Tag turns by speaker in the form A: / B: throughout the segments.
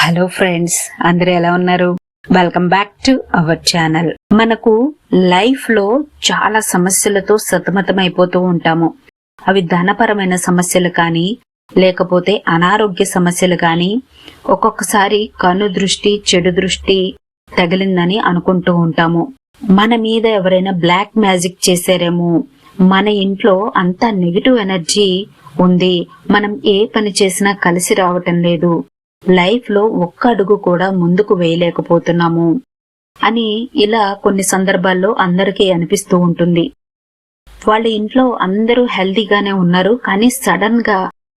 A: Hello friends, అందరూ ఎలా ఉన్నారు? Welcome back to our channel. మనకు లైఫ్ లో చాలా సమస్యలతో సతమతమైపోతూ ఉంటాము. అవి ధనపరమైన సమస్యలు కానీ, లేకపోతే అనారోగ్య సమస్యలు కానీ, ఒక్కొక్కసారి కన్ను దృష్టి, చెడు దృష్టి తగిలిందని అనుకుంటూ ఉంటాము. మన మీద ఎవరైనా బ్లాక్ మ్యాజిక్ చేశారేమో, మన ఇంట్లో అంతా నెగిటివ్ ఎనర్జీ ఉంది, మనం ఏ పని చేసినా కలిసి రావటం లేదు, లైఫ్ లో ఒక్క అడుగు కూడా ముందుకు వేయలేకపోతున్నాము అని ఇలా కొన్ని సందర్భాల్లో అందరికీ అనిపిస్తూ ఉంటుంది. వాళ్ళ ఇంట్లో అందరూ హెల్తీగానే ఉన్నారు, కానీ సడన్ గా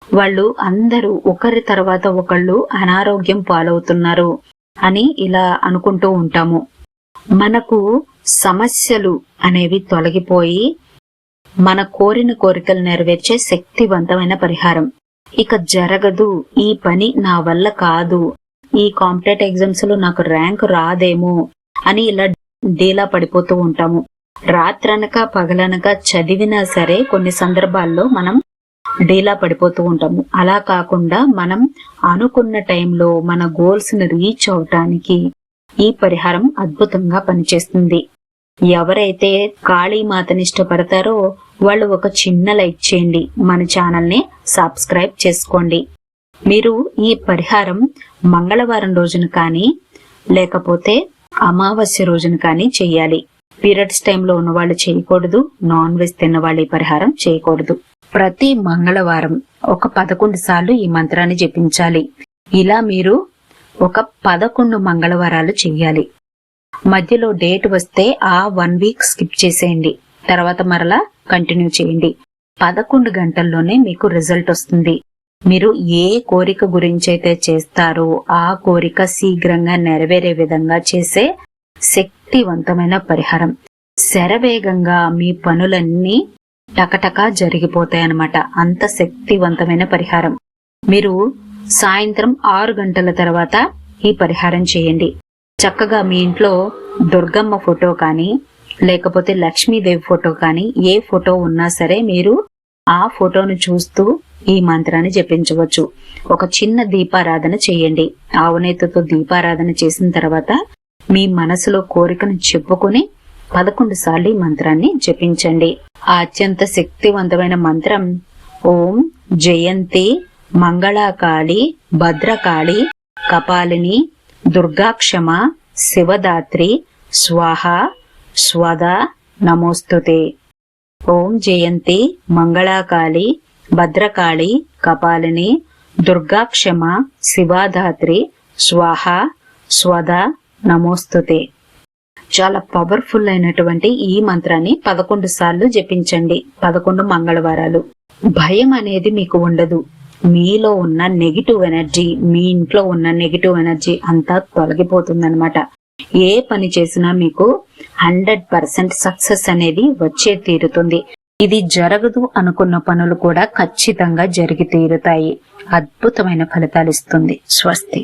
A: వాళ్ళు అందరూ ఒకరి తర్వాత ఒకళ్ళు అనారోగ్యం పాలవుతున్నారు అని ఇలా అనుకుంటూ ఉంటాము. మనకు సమస్యలు అనేవి తొలగిపోయి మన కోరిన కోరికలు నెరవేర్చే శక్తివంతమైన పరిహారం. ఇక జరగదు, ఈ పని నా వల్ల కాదు, ఈ కాంపిటేటివ్ ఎగ్జామ్స్ లో నాకు ర్యాంక్ రాదేమో అని ఇలా డీలా పడిపోతూ ఉంటాము. రాత్రనక పగలనక చదివినా సరే కొన్ని సందర్భాల్లో మనం డీలా పడిపోతూ ఉంటాము. అలా కాకుండా మనం అనుకున్న టైంలో మన గోల్స్ ని రీచ్ అవటానికి ఈ పరిహారం అద్భుతంగా పనిచేస్తుంది. ఎవరైతే కాళీమాతని ఇష్టపడతారో వాళ్ళు ఒక చిన్న లైక్ చేయండి, మన ఛానల్ ని సబ్స్క్రైబ్ చేసుకోండి. మీరు ఈ పరిహారం మంగళవారం రోజున కానీ, లేకపోతే అమావాస్య రోజున కానీ చెయ్యాలి. పీరియడ్స్ టైంలో ఉన్న వాళ్ళు చేయకూడదు, నాన్ వెజ్ తిన్న వాళ్ళు ఈ పరిహారం చేయకూడదు. ప్రతి మంగళవారం ఒక 11 సార్లు ఈ మంత్రాన్ని జపించాలి. ఇలా మీరు ఒక 11 మంగళవారాలు చెయ్యాలి. మధ్యలో డేట్ వస్తే ఆ 1 వీక్ స్కిప్ చేసేయండి, తర్వాత మరలా కంటిన్యూ చేయండి. 11 గంటల్లోనే మీకు రిజల్ట్ వస్తుంది. మీరు ఏ కోరిక గురించి అయితే చేస్తారో ఆ కోరిక శీఘ్రంగా నెరవేరే విధంగా చేసే శక్తివంతమైన పరిహారం. శరవేగంగా మీ పనులన్నీ టకటకా జరిగిపోతాయన్నమాట. అంత శక్తివంతమైన పరిహారం. మీరు సాయంత్రం 6 గంటల తర్వాత ఈ పరిహారం చేయండి. చక్కగా మీ ఇంట్లో దుర్గమ్మ ఫోటో కానీ, లేకపోతే లక్ష్మీదేవి ఫోటో కానీ, ఏ ఫోటో ఉన్నా సరే మీరు ఆ ఫోటోను చూస్తూ ఈ మంత్రాన్ని జపించవచ్చు. ఒక చిన్న దీపారాధన చేయండి. ఆవునేతితో దీపారాధన చేసిన తర్వాత మీ మనసులో కోరికను చెప్పుకొని 11 సార్లు ఈ మంత్రాన్ని జపించండి. ఆ అత్యంత శక్తివంతమైన మంత్రం ఓం జయంతి మంగళాకాళి భద్రకాళి కపాలిని దుర్గాక్షమ శివదాత్రి స్వాహ స్వదా నమోస్తుతే. ఓం జయంతి మంగళాకాళి భద్రకాళి కపాలిని దుర్గాక్షమ శివదాత్రి స్వాహ స్వదా నమోస్తుతే. చాలా పవర్ఫుల్ అయినటువంటి ఈ మంత్రాన్ని 11 సార్లు జపించండి, 11 మంగళవారాలు. భయం అనేది మీకు ఉండదు. మీలో ఉన్న నెగిటివ్ ఎనర్జీ, మీ ఇంట్లో ఉన్న నెగిటివ్ ఎనర్జీ అంతా తొలగిపోతుందన్నమాట. ఏ పని చేసినా మీకు 100% సక్సెస్ అనేది వచ్చే తీరుతుంది. ఇది జరగదు అనుకున్న పనులు కూడా ఖచ్చితంగా జరిగి తీరుతాయి. అద్భుతమైన ఫలితాలు ఇస్తుంది. స్వస్తి.